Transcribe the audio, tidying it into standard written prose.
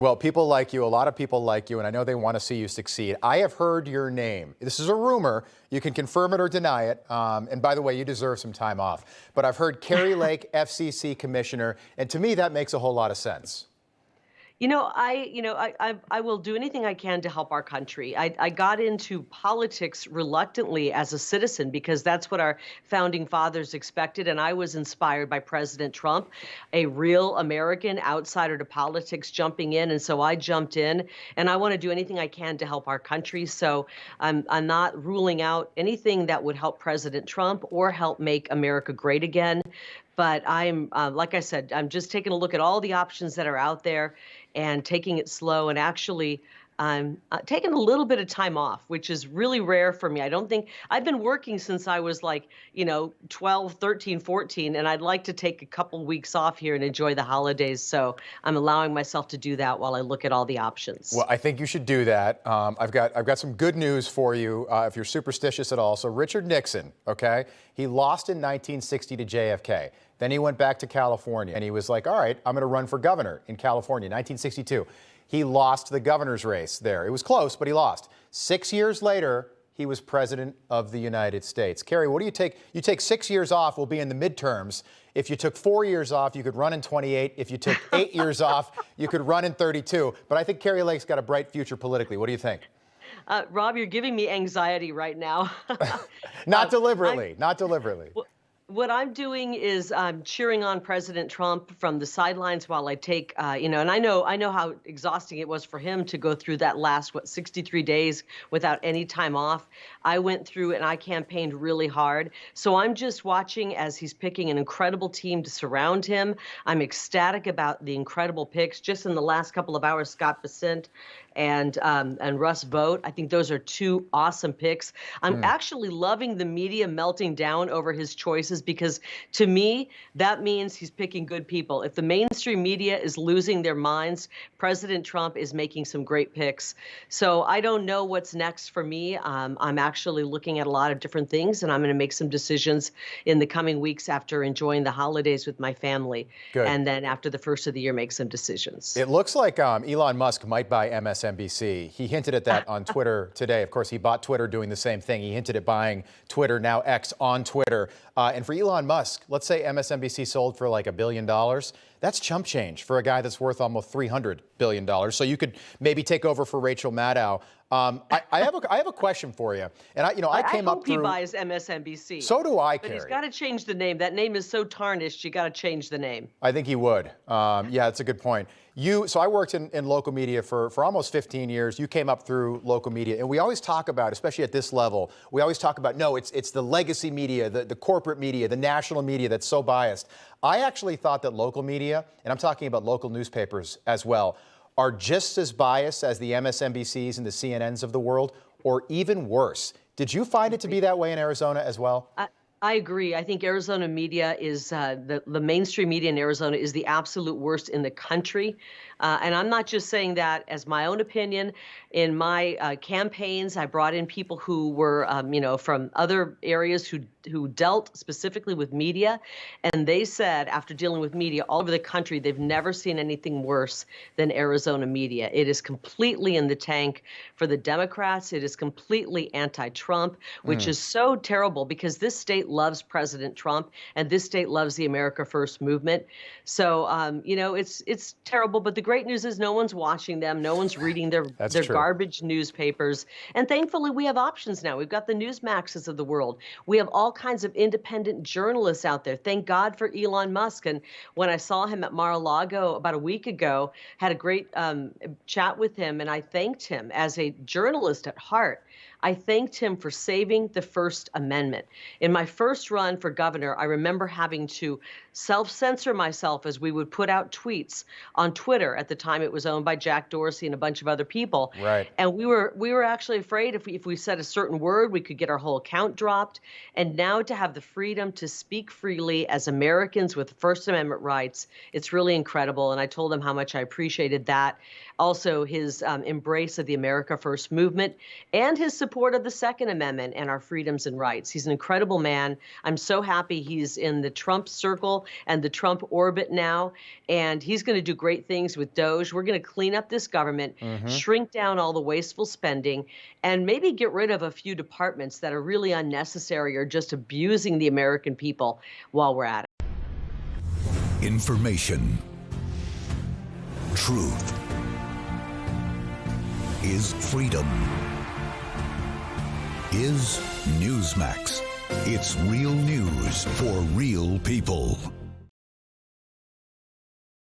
Well, people like you, a lot of people like you, and I know they want to see you succeed. I have heard your name. This is a rumor. You can confirm it or deny it. And by the way, you deserve some time off. But I've heard Kari Lake, FCC commissioner, and to me, that makes a whole lot of sense. I will do anything I can to help our country. I got into politics reluctantly as a citizen because that's what our founding fathers expected. And I was inspired by President Trump, a real American outsider to politics jumping in. And so I jumped in, and I want to do anything I can to help our country. So I'm not ruling out anything that would help President Trump or help make America great again. But like I said, I'm just taking a look at all the options that are out there and taking it slow, and actually taking a little bit of time off, which is really rare for me. I don't think I've been working since I was like, 12, 13, 14, and I'd like to take a couple weeks off here and enjoy the holidays. So I'm allowing myself to do that while I look at all the options. Well, I think you should do that. I've got some good news for you if you're superstitious at all. So Richard Nixon, okay, he lost in 1960 to JFK. Then he went back to California and he was like, all right, I'm going to run for governor in California, 1962. He lost the governor's race there. It was close, but he lost. 6 years later, he was president of the United States. Kari, what do you take? You take 6 years off, we'll be in the midterms. If you took 4 years off, you could run in 28. If you took 8 years off, you could run in 32. But I think Kari Lake's got a bright future politically. What do you think? Rob, you're giving me anxiety right now. Not deliberately, not deliberately. What I'm doing is cheering on President Trump from the sidelines while I take, and I know how exhausting it was for him to go through that last, 63 days without any time off. I went through and I campaigned really hard. So I'm just watching as he's picking an incredible team to surround him. I'm ecstatic about the incredible picks. Just in the last couple of hours, Scott Bessent and Russ Vought. I think those are two awesome picks. I'm actually loving the media melting down over his choices because to me, that means he's picking good people. If the mainstream media is losing their minds, President Trump is making some great picks. So I don't know what's next for me. I'm actually looking at a lot of different things, and I'm going to make some decisions in the coming weeks after enjoying the holidays with my family. Good. And then after the first of the year, make some decisions. It looks like Elon Musk might buy MSNBC. He hinted at that on Twitter today. Of course, he bought Twitter doing the same thing. He hinted at buying Twitter, now X, on Twitter. And for Elon Musk, let's say MSNBC sold for like $1 billion. That's chump change for a guy that's worth almost $300 billion. So you could maybe take over for Rachel Maddow. I have a question for you. And I came up through. I hope he buys MSNBC. So do I, But Kari. he's got to change the name. That name is so tarnished. You got to change the name. I think he would. Yeah, that's a good point. So I worked in local media for almost 15 years. You came up through local media, and we always talk about, especially at this level, we always talk about, no, it's the legacy media, the corporate media, the national media that's so biased. I actually thought that local media, and I'm talking about local newspapers as well, are just as biased as the MSNBCs and the CNNs of the world, or even worse. Did you find it to be that way in Arizona as well? I agree. I think Arizona media is the mainstream media in Arizona is the absolute worst in the country. And I'm not just saying that as my own opinion. In my campaigns, I brought in people who were, from other areas who dealt specifically with media. And they said, after dealing with media all over the country, they've never seen anything worse than Arizona media. It is completely in the tank for the Democrats. It is completely anti-Trump, which is so terrible because this state loves President Trump and this state loves the America First movement. So, it's terrible. But the great news is no one's watching them. No one's reading their garbage newspapers. And thankfully, we have options now. We've got the Newsmaxes of the world. We have all kinds of independent journalists out there. Thank God for Elon Musk. And when I saw him at Mar-a-Lago about a week ago, had a great chat with him, and I thanked him as a journalist at heart. I thanked him for saving the First Amendment. In my first run for governor, I remember having to self-censor myself as we would put out tweets on Twitter. At the time, it was owned by Jack Dorsey and a bunch of other people. Right. And we were actually afraid if we said a certain word, we could get our whole account dropped. And now to have the freedom to speak freely as Americans with First Amendment rights, it's really incredible. And I told him how much I appreciated that. Also, his embrace of the America First movement and his support support of the Second Amendment and our freedoms and rights. He's an incredible man. I'm so happy he's in the Trump circle and the Trump orbit now, and he's going to do great things with DOGE. We're going to clean up this government, shrink down all the wasteful spending, and maybe get rid of a few departments that are really unnecessary or just abusing the American people while we're at it. Information. Truth is freedom. Is Newsmax. It's real news for real people.